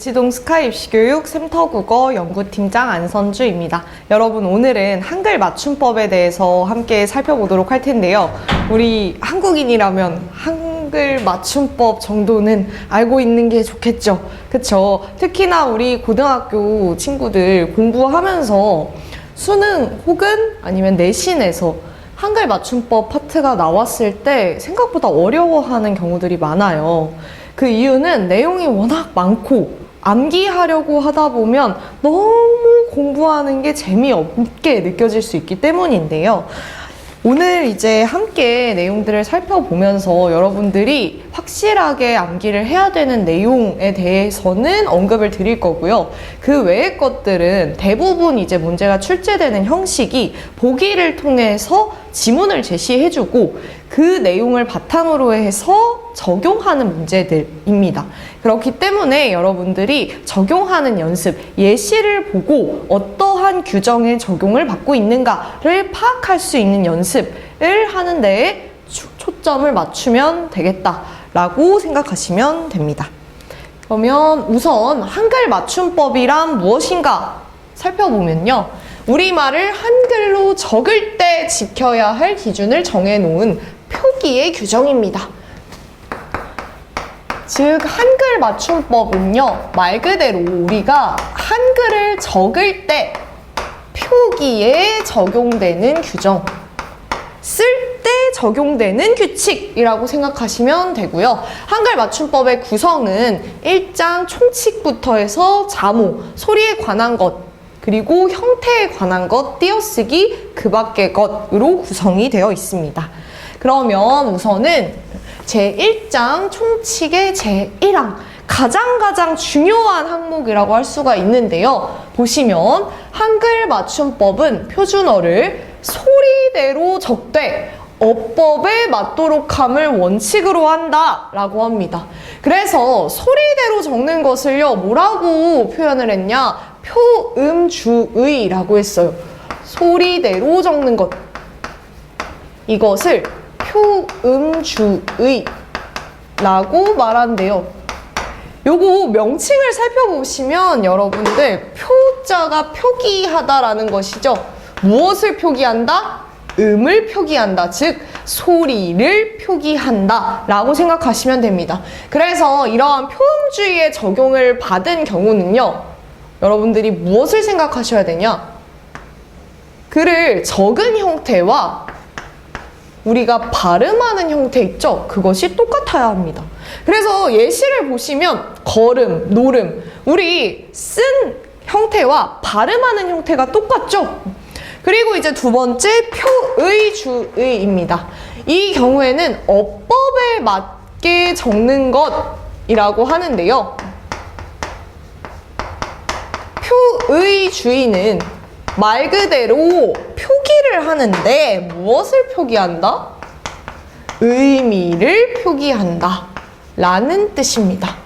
대치동 스카이 입시교육 센터국어 연구팀장 안선주입니다. 여러분, 오늘은 한글 맞춤법에 대해서 함께 살펴보도록 할 텐데요. 우리 한국인이라면 한글 맞춤법 정도는 알고 있는 게 좋겠죠. 그쵸? 특히나 우리 고등학교 친구들 공부하면서 수능 혹은 아니면 내신에서 한글 맞춤법 파트가 나왔을 때 생각보다 어려워하는 경우들이 많아요. 그 이유는 내용이 워낙 많고 암기하려고 하다 보면 너무 공부하는 게 재미없게 느껴질 수 있기 때문인데요. 오늘 이제 함께 내용들을 살펴보면서 여러분들이 확실하게 암기를 해야 되는 내용에 대해서는 언급을 드릴 거고요. 그 외의 것들은 대부분 이제 문제가 출제되는 형식이 보기를 통해서 지문을 제시해주고 그 내용을 바탕으로 해서 적용하는 문제들입니다. 그렇기 때문에 여러분들이 적용하는 연습, 예시를 보고 어떠한 규정의 적용을 받고 있는가를 파악할 수 있는 연습을 하는 데에 초점을 맞추면 되겠다라고 생각하시면 됩니다. 그러면 우선 한글 맞춤법이란 무엇인가 살펴보면요. 우리말을 한글로 적을 때 지켜야 할 기준을 정해놓은 표기의 규정입니다. 즉 한글 맞춤법은요, 말 그대로 우리가 한글을 적을 때 표기에 적용되는 규정, 쓸 때 적용되는 규칙이라고 생각하시면 되고요. 한글 맞춤법의 구성은 1장 총칙부터 해서 자모, 소리에 관한 것, 그리고 형태에 관한 것, 띄어쓰기, 그 밖의 것으로 구성이 되어 있습니다. 그러면 우선은 제1장 총칙의 제1항, 가장 중요한 항목이라고 할 수가 있는데요. 보시면 한글 맞춤법은 표준어를 소리대로 적되 어법에 맞도록 함을 원칙으로 한다 라고 합니다. 그래서 소리대로 적는 것을요, 뭐라고 표현을 했냐? 표음주의라고 했어요. 소리대로 적는 것, 이것을 표음주의라고 말한대요. 요거 명칭을 살펴보시면 여러분들 표자가 표기하다라는 것이죠. 무엇을 표기한다? 음을 표기한다. 즉 소리를 표기한다 라고 생각하시면 됩니다. 그래서 이러한 표음주의의 적용을 받은 경우는요, 여러분들이 무엇을 생각하셔야 되냐? 글을 적은 형태와 우리가 발음하는 형태 있죠? 그것이 똑같아야 합니다. 그래서 예시를 보시면 걸음, 노름, 우리 쓴 형태와 발음하는 형태가 똑같죠? 그리고 이제 두 번째 표의주의입니다. 이 경우에는 어법에 맞게 적는 것이라고 하는데요. 표의주의는 말 그대로 표기를 하는데 무엇을 표기한다? 의미를 표기한다 라는 뜻입니다.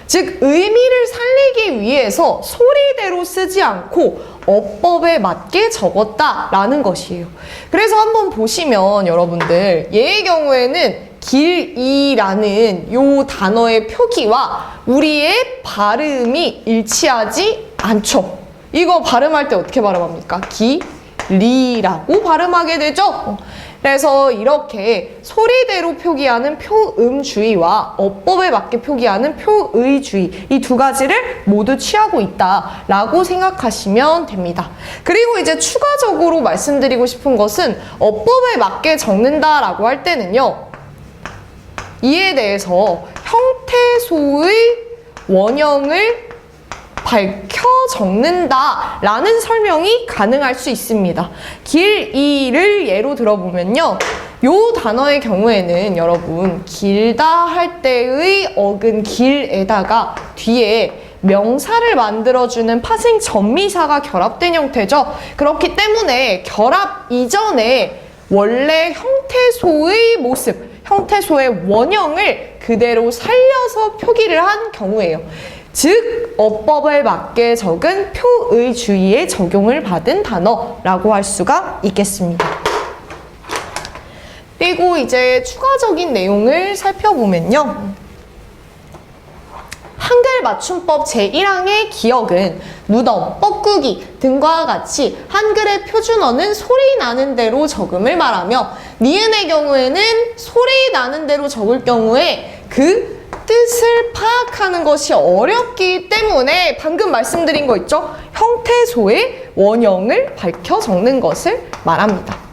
즉 의미를 살리기 위해서 소리대로 쓰지 않고 어법에 맞게 적었다 라는 것이에요. 그래서 한번 보시면 여러분들 얘의 경우에는 길이라는 요 단어의 표기와 우리의 발음이 일치하지 않죠. 이거 발음할 때 어떻게 발음합니까? 기리라고 발음하게 되죠. 그래서 이렇게 소리대로 표기하는 표음주의와 어법에 맞게 표기하는 표의주의, 이 두 가지를 모두 취하고 있다라고 생각하시면 됩니다. 그리고 이제 추가적으로 말씀드리고 싶은 것은 어법에 맞게 적는다라고 할 때는요, 이에 대해서 형태소의 원형을 밝혀 적는다 라는 설명이 가능할 수 있습니다. 길이를 예로 들어보면요, 요 단어의 경우에는 여러분 길다 할 때의 어근 길에다가 뒤에 명사를 만들어주는 파생 전미사가 결합된 형태죠. 그렇기 때문에 결합 이전에 원래 형태소의 모습, 형태소의 원형을 그대로 살려서 표기를 한 경우예요. 즉 어법에 맞게 적은 표의주의에 적용을 받은 단어라고 할 수가 있겠습니다. 그리고 이제 추가적인 내용을 살펴보면요, 한글 맞춤법 제1항의 기억은 무덤, 뻐꾸기 등과 같이 한글의 표준어는 소리 나는 대로 적음을 말하며 니은의 경우에는 소리 나는 대로 적을 경우에 그 뜻을 파악하는 것이 어렵기 때문에 방금 말씀드린 거 있죠? 형태소의 원형을 밝혀 적는 것을 말합니다.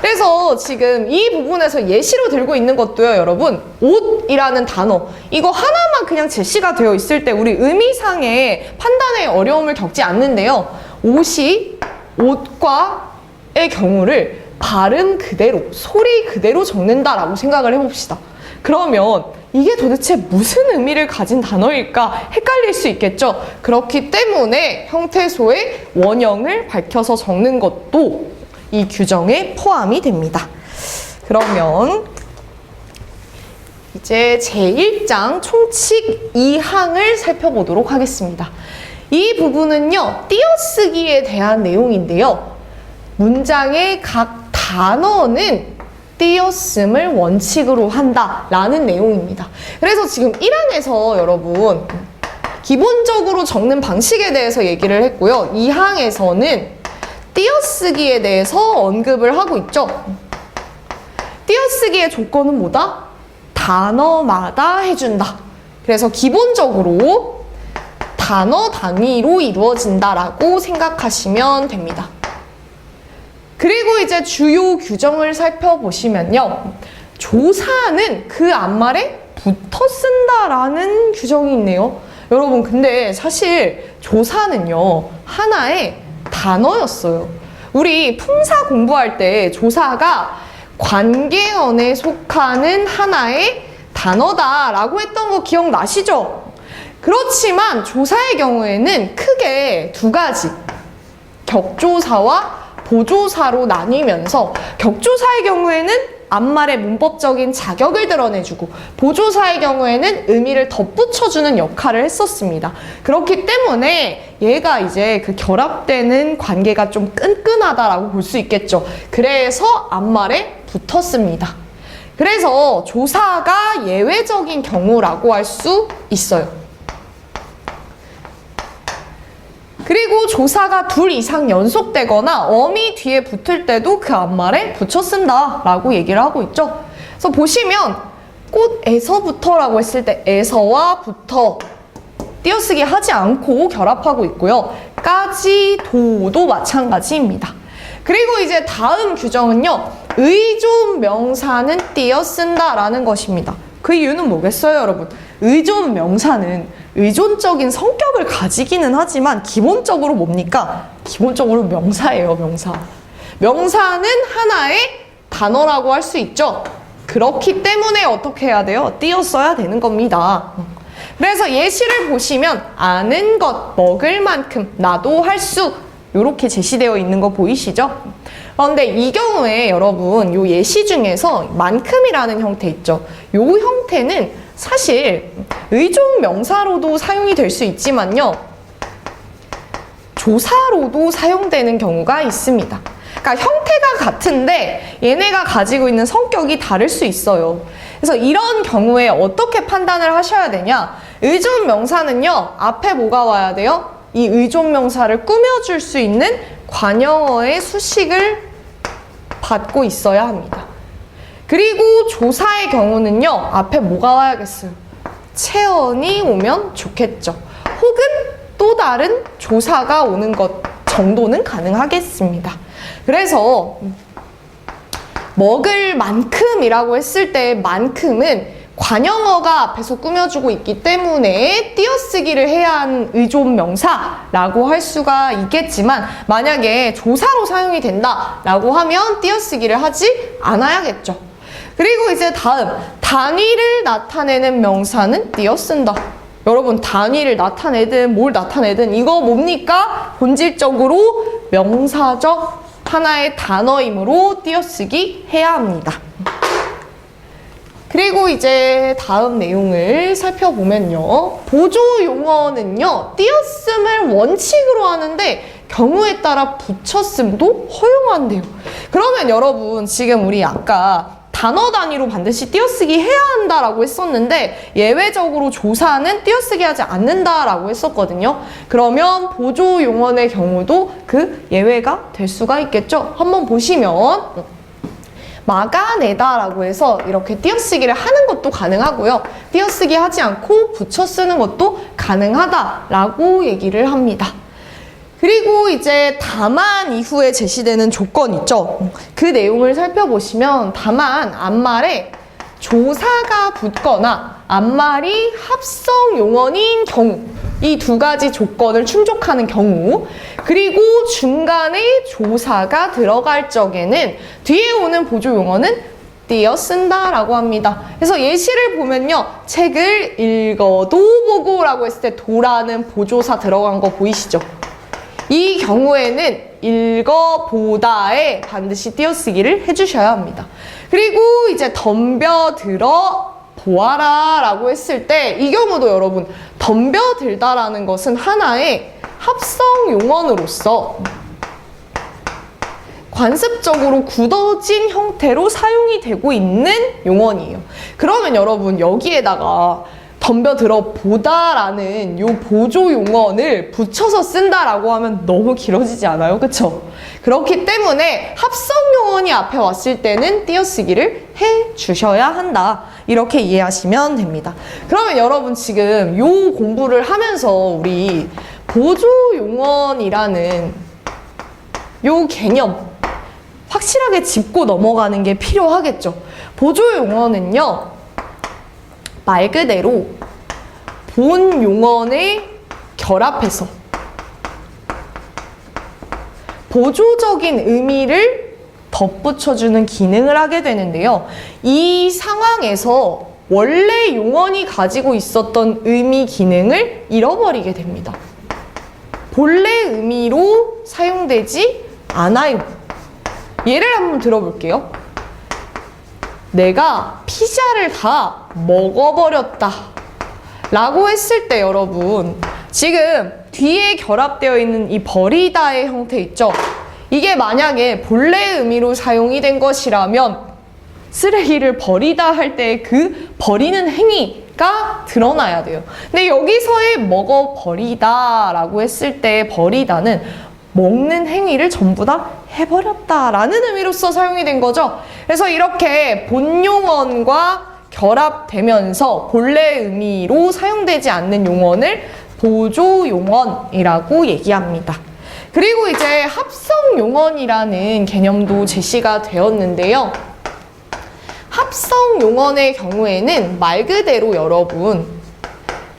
그래서 지금 이 부분에서 예시로 들고 있는 것도요, 여러분, 옷이라는 단어, 이거 하나만 그냥 제시가 되어 있을 때 우리 의미상의 판단에 어려움을 겪지 않는데요. 옷이 옷과의 경우를 발음 그대로, 소리 그대로 적는다라고 생각을 해봅시다. 그러면 이게 도대체 무슨 의미를 가진 단어일까 헷갈릴 수 있겠죠. 그렇기 때문에 형태소의 원형을 밝혀서 적는 것도 이 규정에 포함이 됩니다. 그러면 이제 제1장 총칙 2항을 살펴보도록 하겠습니다. 이 부분은요, 띄어쓰기에 대한 내용인데요. 문장의 각 단어는 띄어쓰기를 원칙으로 한다라는 내용입니다. 그래서 지금 1항에서 여러분 기본적으로 적는 방식에 대해서 얘기를 했고요. 2항에서는 띄어쓰기에 대해서 언급을 하고 있죠. 띄어쓰기의 조건은 뭐다? 단어마다 해준다. 그래서 기본적으로 단어 단위로 이루어진다라고 생각하시면 됩니다. 그리고 이제 주요 규정을 살펴보시면요. 조사는 그 앞말에 붙어 쓴다라는 규정이 있네요. 여러분, 근데 사실 조사는요, 하나의 단어였어요. 우리 품사 공부할 때 조사가 관계어에 속하는 하나의 단어다라고 했던 거 기억나시죠? 그렇지만 조사의 경우에는 크게 두 가지, 격조사와 보조사로 나뉘면서 격조사의 경우에는 앞말의 문법적인 자격을 드러내주고 보조사의 경우에는 의미를 덧붙여주는 역할을 했었습니다. 그렇기 때문에 얘가 이제 그 결합되는 관계가 좀 끈끈하다라고 볼 수 있겠죠. 그래서 앞말에 붙었습니다. 그래서 조사가 예외적인 경우라고 할 수 있어요. 그리고 조사가 둘 이상 연속되거나 어미 뒤에 붙을 때도 그 앞말에 붙여 쓴다 라고 얘기를 하고 있죠. 그래서 보시면 꽃에서부터라고 했을 때 에서와 부터 띄어쓰기 하지 않고 결합하고 있고요. 까지, 도도 마찬가지입니다. 그리고 이제 다음 규정은요. 의존 명사는 띄어쓴다라는 것입니다. 그 이유는 뭐겠어요, 여러분? 의존 명사는 의존적인 성격을 가지기는 하지만 기본적으로 뭡니까? 기본적으로 명사예요, 명사. 명사는 하나의 단어라고 할 수 있죠. 그렇기 때문에 어떻게 해야 돼요? 띄어써야 되는 겁니다. 그래서 예시를 보시면 아는 것, 먹을 만큼, 나도 할 수 이렇게 제시되어 있는 거 보이시죠? 그런데 이 경우에 여러분 요 예시 중에서 만큼이라는 형태 있죠. 요 형태는 사실 의존 명사로도 사용이 될 수 있지만요. 조사로도 사용되는 경우가 있습니다. 그러니까 형태가 같은데 얘네가 가지고 있는 성격이 다를 수 있어요. 그래서 이런 경우에 어떻게 판단을 하셔야 되냐? 의존 명사는요. 앞에 뭐가 와야 돼요? 이 의존 명사를 꾸며줄 수 있는 관형어의 수식을 받고 있어야 합니다. 그리고 조사의 경우는요. 앞에 뭐가 와야겠어요? 체언이 오면 좋겠죠. 혹은 또 다른 조사가 오는 것 정도는 가능하겠습니다. 그래서 먹을 만큼이라고 했을 때 만큼은 관형어가 앞에서 꾸며주고 있기 때문에 띄어쓰기를 해야 하는 의존 명사라고 할 수가 있겠지만 만약에 조사로 사용이 된다라고 하면 띄어쓰기를 하지 않아야겠죠. 그리고 이제 다음, 단위를 나타내는 명사는 띄어쓴다. 여러분, 단위를 나타내든 뭘 나타내든 이거 뭡니까? 본질적으로 명사적 하나의 단어이므로 띄어쓰기 해야 합니다. 그리고 이제 다음 내용을 살펴보면요. 보조 용어는요. 띄어쓰기를 원칙으로 하는데 경우에 따라 붙였음도 허용한대요. 그러면 여러분 지금 우리 아까 단어 단위로 반드시 띄어쓰기 해야 한다라고 했었는데 예외적으로 조사는 띄어쓰기 하지 않는다라고 했었거든요. 그러면 보조 용언의 경우도 그 예외가 될 수가 있겠죠. 한번 보시면 막아내다라고 해서 이렇게 띄어쓰기를 하는 것도 가능하고요. 띄어쓰기 하지 않고 붙여 쓰는 것도 가능하다라고 얘기를 합니다. 그리고 이제 다만 이후에 제시되는 조건 있죠. 그 내용을 살펴보시면 다만 앞말에 조사가 붙거나 앞말이 합성 용언인 경우, 이 두 가지 조건을 충족하는 경우, 그리고 중간에 조사가 들어갈 적에는 뒤에 오는 보조 용어는 띄어 쓴다라고 합니다. 그래서 예시를 보면요. 책을 읽어도 보고라고 했을 때 도라는 보조사 들어간 거 보이시죠? 이 경우에는 읽어보다에 반드시 띄어쓰기를 해주셔야 합니다. 그리고 이제 덤벼들어 보아라 라고 했을 때 이 경우도 여러분 덤벼들다라는 것은 하나의 합성 용언으로서 관습적으로 굳어진 형태로 사용이 되고 있는 용언이에요. 그러면 여러분 여기에다가 덤벼들어 보다라는 요 보조 용언을 붙여서 쓴다라고 하면 너무 길어지지 않아요? 그쵸? 그렇기 때문에 합성 용언이 앞에 왔을 때는 띄어쓰기를 해 주셔야 한다. 이렇게 이해하시면 됩니다. 그러면 여러분 지금 요 공부를 하면서 우리 보조 용언이라는 요 개념 확실하게 짚고 넘어가는 게 필요하겠죠. 보조 용언은요. 말 그대로 본 용언에 결합해서 보조적인 의미를 덧붙여주는 기능을 하게 되는데요. 이 상황에서 원래 용언이 가지고 있었던 의미 기능을 잃어버리게 됩니다. 본래 의미로 사용되지 않아요. 예를 한번 들어볼게요. 내가 피자를 다 먹어버렸다 라고 했을 때 여러분 지금 뒤에 결합되어 있는 이 버리다의 형태 있죠? 이게 만약에 본래 의미로 사용이 된 것이라면 쓰레기를 버리다 할 때 그 버리는 행위가 드러나야 돼요. 근데 여기서의 먹어버리다 라고 했을 때 버리다는 먹는 행위를 전부 다 해버렸다라는 의미로서 사용이 된 거죠. 그래서 이렇게 본용언과 결합되면서 본래 의미로 사용되지 않는 용언을 보조용언이라고 얘기합니다. 그리고 이제 합성용언이라는 개념도 제시가 되었는데요. 합성용언의 경우에는 말 그대로 여러분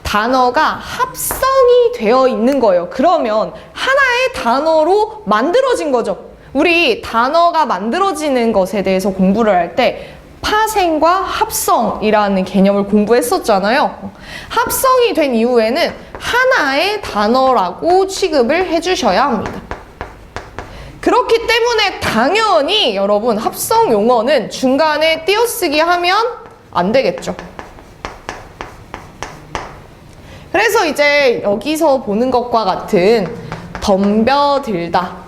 단어가 합성이 되어 있는 거예요. 그러면 하나의 단어로 만들어진 거죠. 우리 단어가 만들어지는 것에 대해서 공부를 할 때 파생과 합성이라는 개념을 공부했었잖아요. 합성이 된 이후에는 하나의 단어라고 취급을 해주셔야 합니다. 그렇기 때문에 당연히 여러분 합성 용어는 중간에 띄어쓰기 하면 안 되겠죠. 그래서 이제 여기서 보는 것과 같은 덤벼들다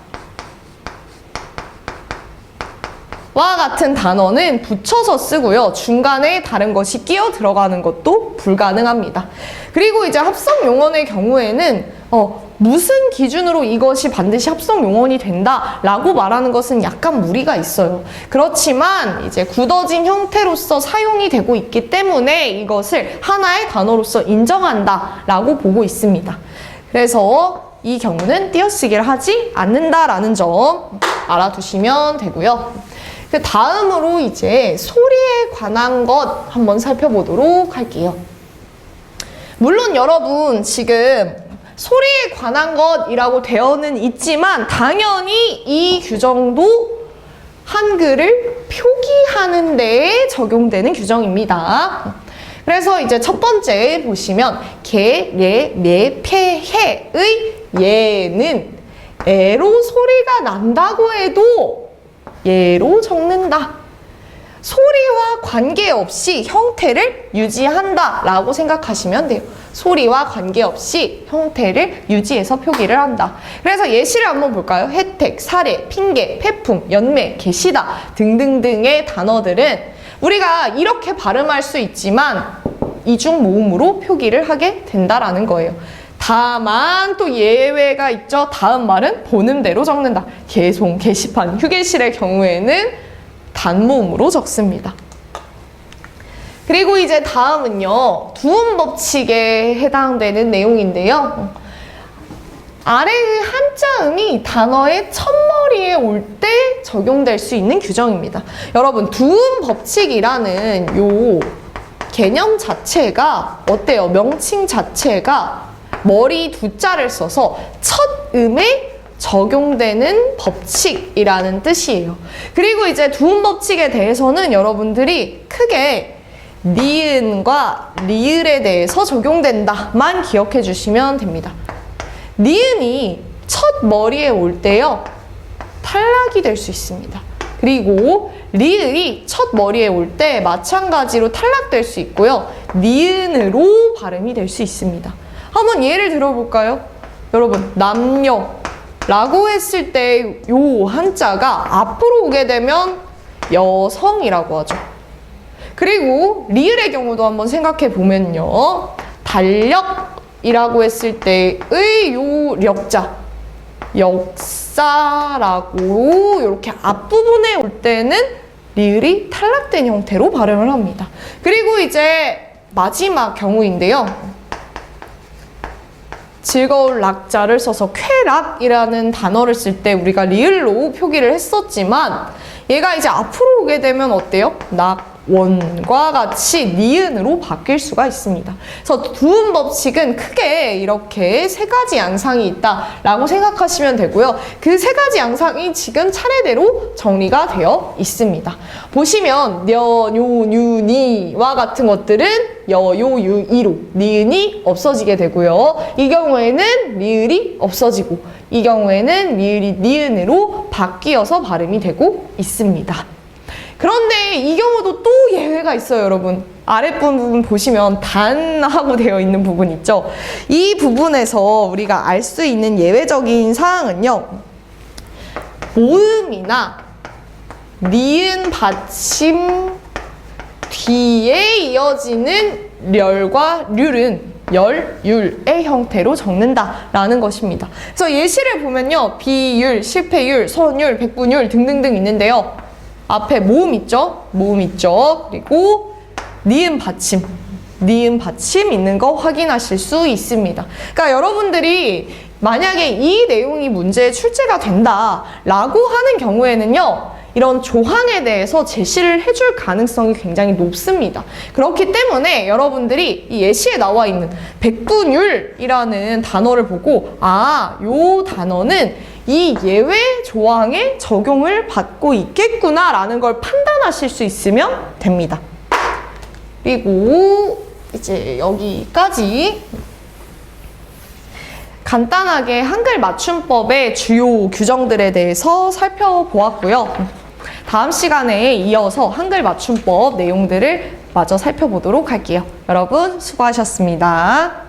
와 같은 단어는 붙여서 쓰고요. 중간에 다른 것이 끼어 들어가는 것도 불가능합니다. 그리고 이제 합성 용언의 경우에는 무슨 기준으로 이것이 반드시 합성 용언이 된다라고 말하는 것은 약간 무리가 있어요. 그렇지만 이제 굳어진 형태로서 사용이 되고 있기 때문에 이것을 하나의 단어로서 인정한다라고 보고 있습니다. 그래서 이 경우는 띄어쓰기를 하지 않는다라는 점 알아두시면 되고요. 다음으로 이제 소리에 관한 것 한번 살펴보도록 할게요. 물론 여러분 지금 소리에 관한 것이라고 되어는 있지만 당연히 이 규정도 한글을 표기하는 데에 적용되는 규정입니다. 그래서 이제 첫 번째 보시면 개, 예, 매, 폐, 해의 예는 애로 소리가 난다고 해도 예로 적는다. 소리와 관계없이 형태를 유지한다 라고 생각하시면 돼요. 소리와 관계없이 형태를 유지해서 표기를 한다. 그래서 예시를 한번 볼까요? 혜택, 사례, 핑계, 폐품, 연매, 계시다 등등등의 단어들은 우리가 이렇게 발음할 수 있지만 이중 모음으로 표기를 하게 된다라는 거예요. 다만 또 예외가 있죠. 다음 말은 본음대로 적는다. 개송, 게시판, 휴게실의 경우에는 단모음으로 적습니다. 그리고 이제 다음은요. 두음 법칙에 해당되는 내용인데요. 아래의 한자음이 단어의 첫머리에 올 때 적용될 수 있는 규정입니다. 여러분, 두음 법칙이라는 요 개념 자체가 어때요? 명칭 자체가 머리 두자를 써서 첫 음에 적용되는 법칙이라는 뜻이에요. 그리고 이제 두음 법칙에 대해서는 여러분들이 크게 니은과 리을에 대해서 적용된다만 기억해 주시면 됩니다. 니은이 첫 머리에 올 때요, 탈락이 될 수 있습니다. 그리고 리을이 첫 머리에 올 때 마찬가지로 탈락될 수 있고요. 니은으로 발음이 될 수 있습니다. 한번 예를 들어볼까요? 여러분, 남녀라고 했을 때 요 한자가 앞으로 오게 되면 여성이라고 하죠. 그리고 리을의 경우도 한번 생각해 보면요. 달력이라고 했을 때의 요 력자, 역사라고 이렇게 앞부분에 올 때는 리을이 탈락된 형태로 발음을 합니다. 그리고 이제 마지막 경우인데요. 즐거울 락자를 써서 쾌락이라는 단어를 쓸 때 우리가 리을로 표기를 했었지만 얘가 이제 앞으로 오게 되면 어때요? 낙원과 같이 니은으로 바뀔 수가 있습니다. 그래서 두음 법칙은 크게 이렇게 세 가지 양상이 있다라고 생각하시면 되고요. 그 세 가지 양상이 지금 차례대로 정리가 되어 있습니다. 보시면 녀, 뇨, 뉴, 니와 같은 것들은 여, 요, 유, 이로 니은이 없어지게 되고요. 이 경우에는 리을이 없어지고 이 경우에는 리을이 니은으로 바뀌어서 발음이 되고 있습니다. 그런데 이 경우도 또 예외가 있어요, 여러분. 아랫부분 보시면 단하고 되어 있는 부분 있죠? 이 부분에서 우리가 알 수 있는 예외적인 사항은요. 모음이나 니은 받침 뒤에 이어지는 렬과 률은 열율의 형태로 적는다라는 것입니다. 그래서 예시를 보면요. 비율, 실패율, 선율, 백분율 등등등 있는데요. 앞에 모음 있죠? 모음 있죠? 그리고 니은 받침 있는 거 확인하실 수 있습니다. 그러니까 여러분들이 만약에 이 내용이 문제에 출제가 된다라고 하는 경우에는요. 이런 조항에 대해서 제시를 해줄 가능성이 굉장히 높습니다. 그렇기 때문에 여러분들이 이 예시에 나와 있는 백분율이라는 단어를 보고 요 단어는 이 예외 조항에 적용을 받고 있겠구나라는 걸 판단하실 수 있으면 됩니다. 그리고 이제 여기까지 간단하게 한글 맞춤법의 주요 규정들에 대해서 살펴보았고요. 다음 시간에 이어서 한글 맞춤법 내용들을 마저 살펴보도록 할게요. 여러분 수고하셨습니다.